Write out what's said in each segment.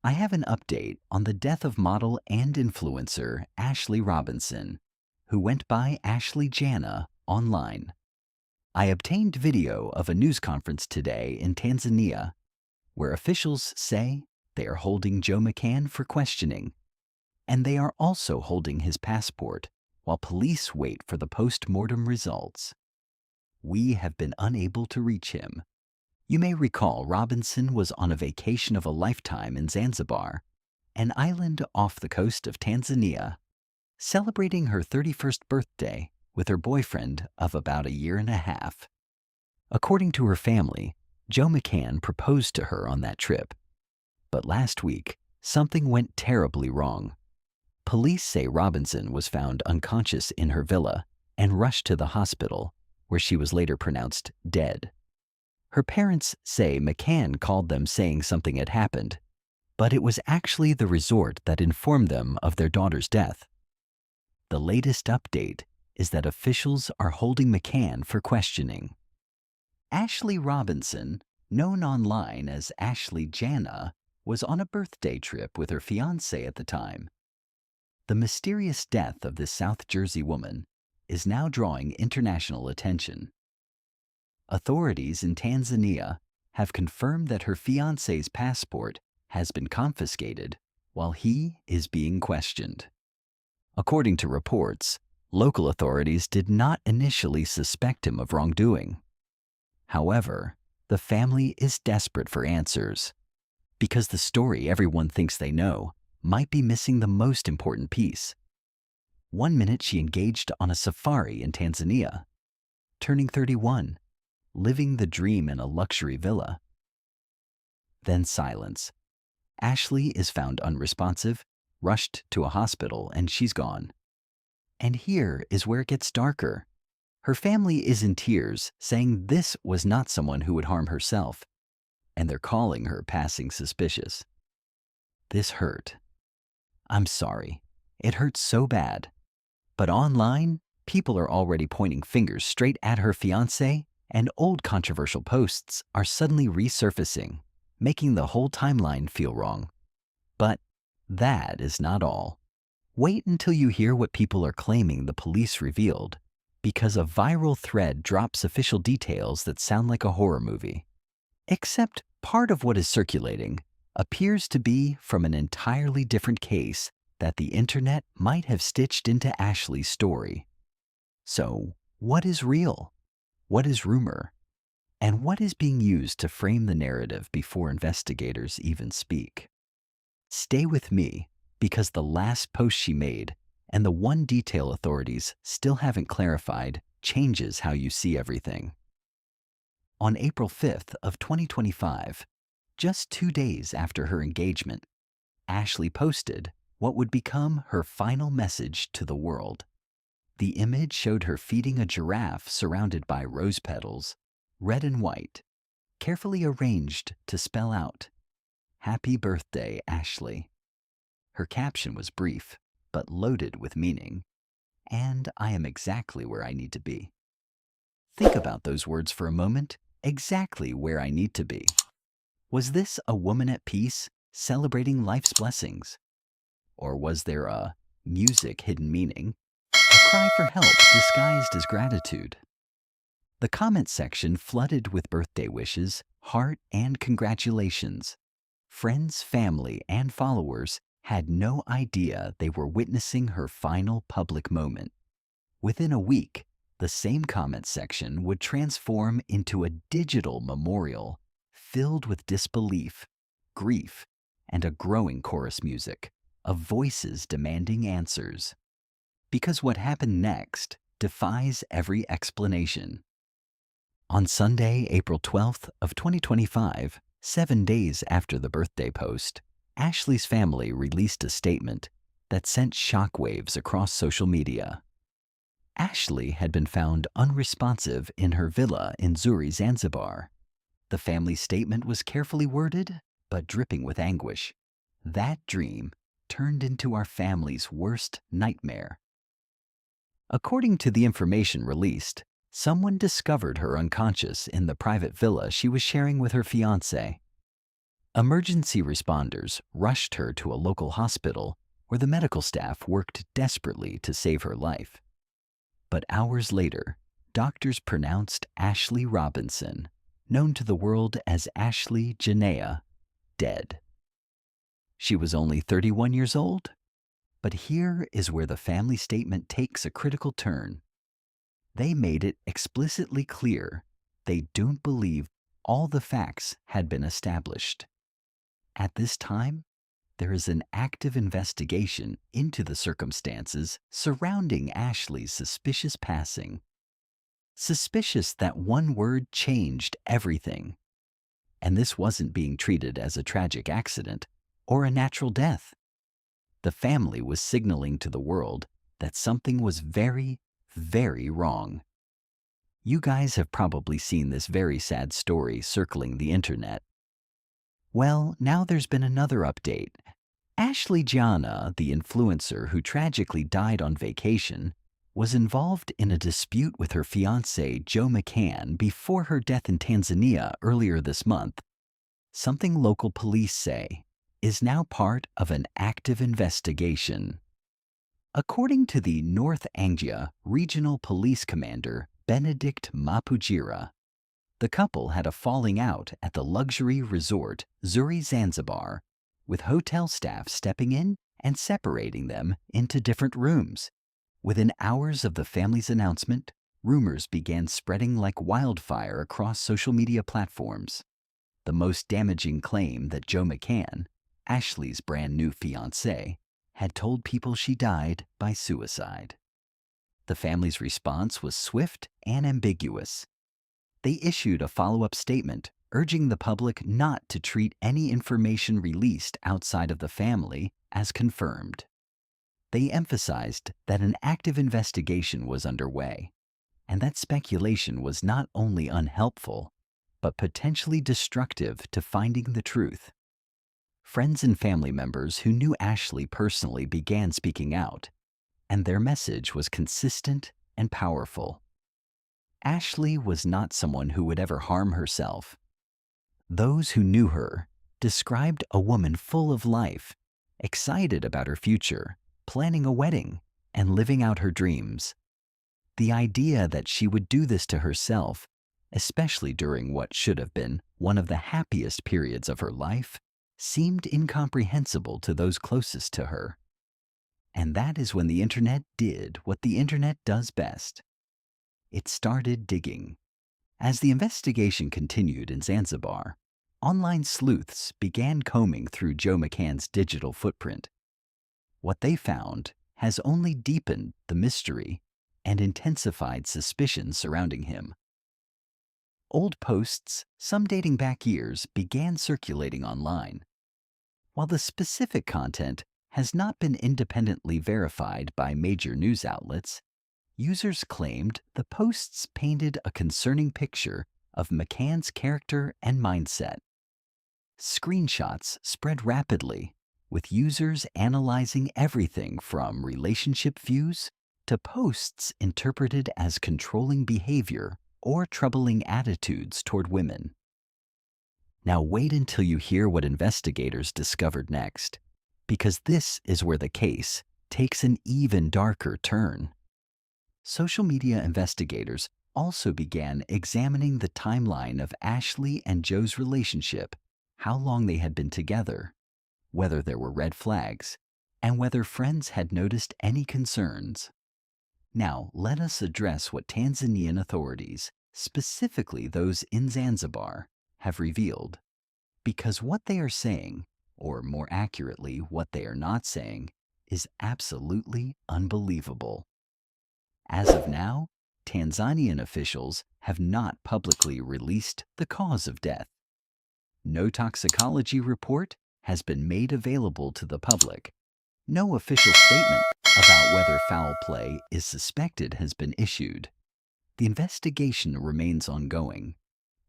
I have an update on the death of model and influencer Ashley Robinson, who went by Ashley Jenea online. I obtained video of a news conference today in Tanzania where officials say they are holding Joe McCann for questioning, and they are also holding his passport while police wait for the post-mortem results. We have been unable to reach him. You may recall Robinson was on a vacation of a lifetime in Zanzibar, an island off the coast of Tanzania, celebrating her 31st birthday with her boyfriend of about a year and a half. According to her family, Joe McCann proposed to her on that trip. But last week, something went terribly wrong. Police say Robinson was found unconscious in her villa and rushed to the hospital, where she was later pronounced dead. Her parents say McCann called them saying something had happened, but it was actually the resort that informed them of their daughter's death. The latest update is that officials are holding McCann for questioning. Ashley Robinson, known online as Ashley Jenea, was on a birthday trip with her fiancé at the time. The mysterious death of this South Jersey woman is now drawing international attention. Authorities in Tanzania have confirmed that her fiancé's passport has been confiscated while he is being questioned. According to reports, local authorities did not initially suspect him of wrongdoing. However, the family is desperate for answers because the story everyone thinks they know might be missing the most important piece. One minute she engaged on a safari in Tanzania, turning 31, living the dream in a luxury villa. Then silence. Ashley is found unresponsive, rushed to a hospital, and she's gone. And here is where it gets darker. Her family is in tears, saying this was not someone who would harm herself, and they're calling her passing suspicious. This hurt. I'm sorry. It hurts so bad. But online, people are already pointing fingers straight at her fiancé, and old controversial posts are suddenly resurfacing, making the whole timeline feel wrong. But that is not all. Wait until you hear what people are claiming the police revealed, because a viral thread drops official details that sound like a horror movie. Except part of what is circulating appears to be from an entirely different case that the internet might have stitched into Ashley's story. So, what is real? What is rumor? And what is being used to frame the narrative before investigators even speak? Stay with me, because the last post she made and the one detail authorities still haven't clarified changes how you see everything. On April 5th of 2025, just 2 days after her engagement, Ashley posted what would become her final message to the world. The image showed her feeding a giraffe surrounded by rose petals, red and white, carefully arranged to spell out, "Happy birthday, Ashley." Her caption was brief, but loaded with meaning, and I am exactly where I need to be. Think about those words for a moment, exactly where I need to be. Was this a woman at peace, celebrating life's blessings? Or was there a music hidden meaning, a cry for help disguised as gratitude? The comment section flooded with birthday wishes, heart, and congratulations. Friends, family, and followers had no idea they were witnessing her final public moment. Within a week, the same comment section would transform into a digital memorial filled with disbelief, grief, and a growing chorus music of voices demanding answers. Because what happened next defies every explanation. On Sunday, April 12th of 2025, 7 days after the birthday post, Ashley's family released a statement that sent shockwaves across social media. Ashley had been found unresponsive in her villa in Zuri, Zanzibar. The family statement was carefully worded, but dripping with anguish. That dream turned into our family's worst nightmare. According to the information released, someone discovered her unconscious in the private villa she was sharing with her fiancé. Emergency responders rushed her to a local hospital where the medical staff worked desperately to save her life. But hours later, doctors pronounced Ashley Robinson, known to the world as Ashley Jenea, dead. She was only 31 years old, but here is where the family statement takes a critical turn. They made it explicitly clear they don't believe all the facts had been established. At this time, there is an active investigation into the circumstances surrounding Ashley's suspicious passing. Suspicious that one word changed everything. And this wasn't being treated as a tragic accident or a natural death. The family was signaling to the world that something was very, very wrong. You guys have probably seen this very sad story circling the internet. Well, now there's been another update. Ashley Jenea, the influencer who tragically died on vacation, was involved in a dispute with her fiancé Joe McCann before her death in Tanzania earlier this month. Something local police say is now part of an active investigation. According to the North Anglia Regional Police Commander Benedict Mapujira, the couple had a falling out at the luxury resort Zuri Zanzibar, with hotel staff stepping in and separating them into different rooms. Within hours of the family's announcement, rumors began spreading like wildfire across social media platforms. The most damaging claim that Joe McCann, Ashley's brand new fiancé, had told people she died by suicide. The family's response was swift and ambiguous. They issued a follow-up statement urging the public not to treat any information released outside of the family as confirmed. They emphasized that an active investigation was underway, and that speculation was not only unhelpful, but potentially destructive to finding the truth. Friends and family members who knew Ashley personally began speaking out, and their message was consistent and powerful. Ashley was not someone who would ever harm herself. Those who knew her described a woman full of life, excited about her future, planning a wedding, and living out her dreams. The idea that she would do this to herself, especially during what should have been one of the happiest periods of her life, seemed incomprehensible to those closest to her. And that is when the internet did what the internet does best. It started digging. As the investigation continued in Zanzibar, online sleuths began combing through Joe McCann's digital footprint. What they found has only deepened the mystery and intensified suspicion surrounding him. Old posts, some dating back years, began circulating online. While the specific content has not been independently verified by major news outlets, users claimed the posts painted a concerning picture of McCann's character and mindset. Screenshots spread rapidly, with users analyzing everything from relationship views to posts interpreted as controlling behavior or troubling attitudes toward women. Now wait until you hear what investigators discovered next, because this is where the case takes an even darker turn. Social media investigators also began examining the timeline of Ashley and Joe's relationship, how long they had been together, whether there were red flags, and whether friends had noticed any concerns. Now, let us address what Tanzanian authorities, specifically those in Zanzibar, have revealed. Because what they are saying, or more accurately, what they are not saying, is absolutely unbelievable. As of now, Tanzanian officials have not publicly released the cause of death. No toxicology report has been made available to the public. No official statement about whether foul play is suspected has been issued. The investigation remains ongoing,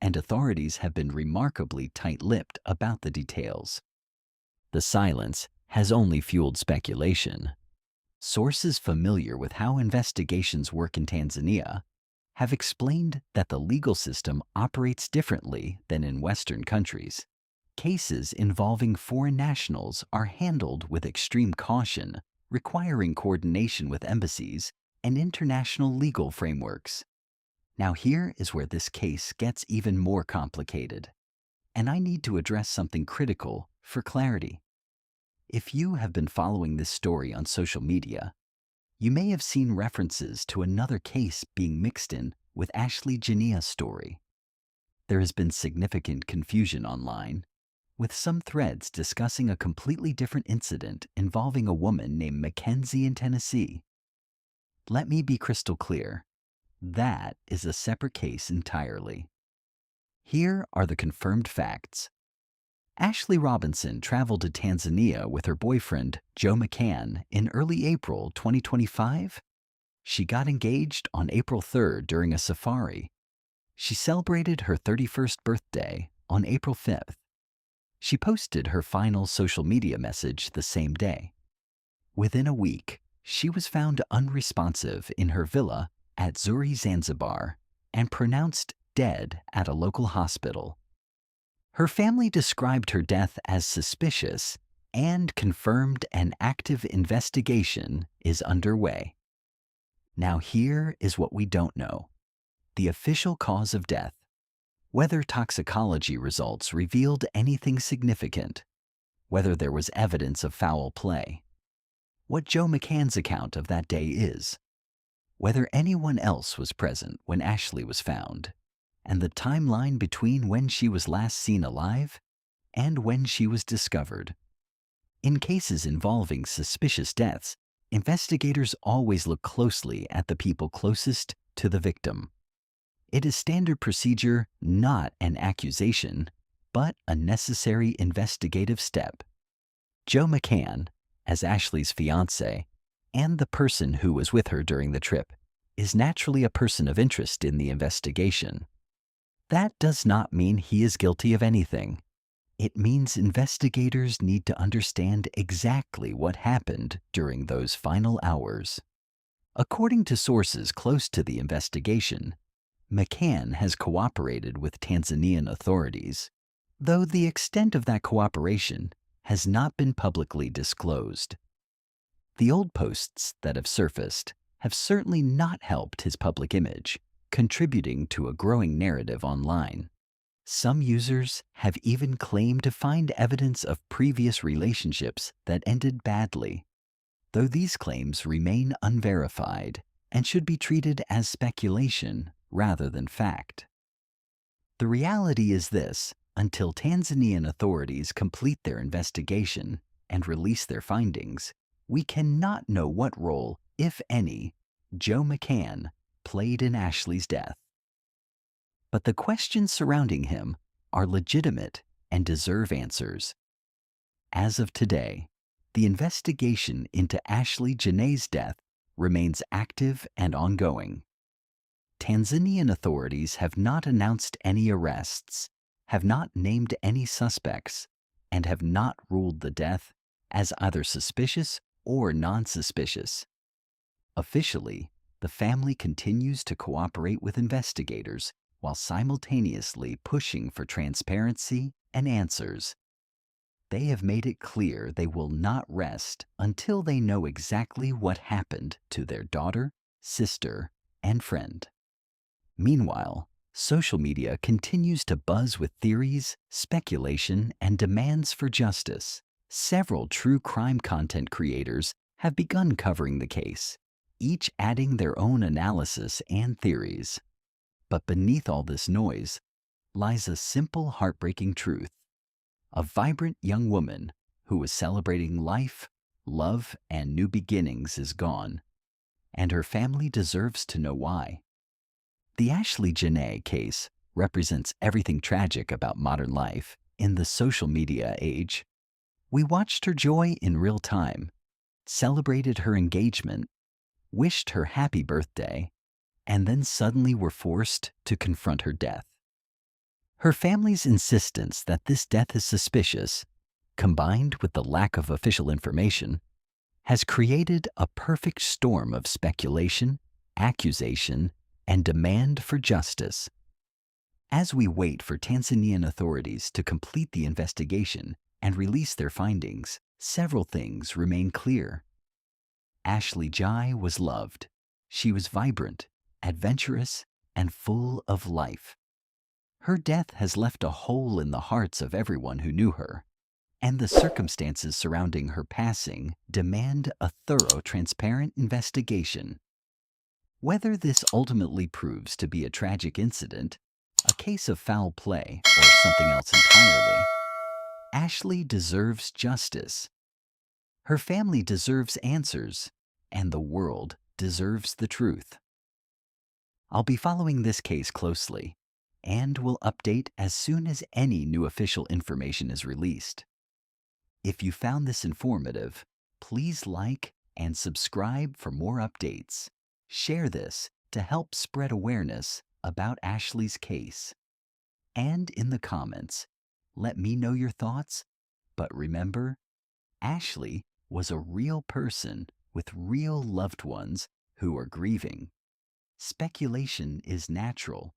and authorities have been remarkably tight-lipped about the details. The silence has only fueled speculation. Sources familiar with how investigations work in Tanzania have explained that the legal system operates differently than in Western countries. Cases involving foreign nationals are handled with extreme caution, requiring coordination with embassies and international legal frameworks. Now here is where this case gets even more complicated, and I need to address something critical for clarity. If you have been following this story on social media, you may have seen references to another case being mixed in with Ashley Jenea's story. There has been significant confusion online, with some threads discussing a completely different incident involving a woman named Mackenzie in Tennessee. Let me be crystal clear. That is a separate case entirely. Here are the confirmed facts. Ashley Robinson traveled to Tanzania with her boyfriend, Joe McCann, in early April 2025. She got engaged on April 3rd during a safari. She celebrated her 31st birthday on April 5th. She posted her final social media message the same day. Within a week, she was found unresponsive in her villa at Zanzibar and pronounced dead at a local hospital. Her family described her death as suspicious and confirmed an active investigation is underway. Now here is what we don't know: the official cause of death, whether toxicology results revealed anything significant, whether there was evidence of foul play, what Joe McCann's account of that day is, whether anyone else was present when Ashley was found, and the timeline between when she was last seen alive and when she was discovered. In cases involving suspicious deaths, investigators always look closely at the people closest to the victim. It is standard procedure, not an accusation, but a necessary investigative step. Joe McCann, as Ashley's fiancé, and the person who was with her during the trip, is naturally a person of interest in the investigation. That does not mean he is guilty of anything. It means investigators need to understand exactly what happened during those final hours. According to sources close to the investigation, McCann has cooperated with Tanzanian authorities, though the extent of that cooperation has not been publicly disclosed. The old posts that have surfaced have certainly not helped his public image, contributing to a growing narrative online. Some users have even claimed to find evidence of previous relationships that ended badly, though these claims remain unverified and should be treated as speculation rather than fact. The reality is this: until Tanzanian authorities complete their investigation and release their findings, we cannot know what role, if any, Joe McCann played in Ashley's death. But the questions surrounding him are legitimate and deserve answers. As of today, the investigation into Ashley Jenea's death remains active and ongoing. Tanzanian authorities have not announced any arrests, have not named any suspects, and have not ruled the death as either suspicious or non-suspicious. Officially, the family continues to cooperate with investigators while simultaneously pushing for transparency and answers. They have made it clear they will not rest until they know exactly what happened to their daughter, sister, and friend. Meanwhile, social media continues to buzz with theories, speculation, and demands for justice. Several true crime content creators have begun covering the case, each adding their own analysis and theories. But beneath all this noise lies a simple, heartbreaking truth. A vibrant young woman who was celebrating life, love, and new beginnings is gone, and her family deserves to know why. The Ashley Jenea case represents everything tragic about modern life in the social media age. We watched her joy in real time, celebrated her engagement, wished her happy birthday, and then suddenly were forced to confront her death. Her family's insistence that this death is suspicious, combined with the lack of official information, has created a perfect storm of speculation, accusation, and demand for justice. As we wait for Tanzanian authorities to complete the investigation and release their findings, several things remain clear. Ashley Jai was loved. She was vibrant, adventurous, and full of life. Her death has left a hole in the hearts of everyone who knew her, and the circumstances surrounding her passing demand a thorough, transparent investigation. Whether this ultimately proves to be a tragic incident, a case of foul play, or something else entirely, Ashley deserves justice. Her family deserves answers, and the world deserves the truth. I'll be following this case closely, and will update as soon as any new official information is released. If you found this informative, please like and subscribe for more updates. Share this to help spread awareness about Ashley's case. And in the comments, let me know your thoughts. But remember, Ashley was a real person with real loved ones who are grieving. Speculation is natural,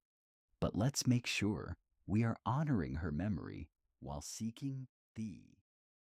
but let's make sure we are honoring her memory while seeking the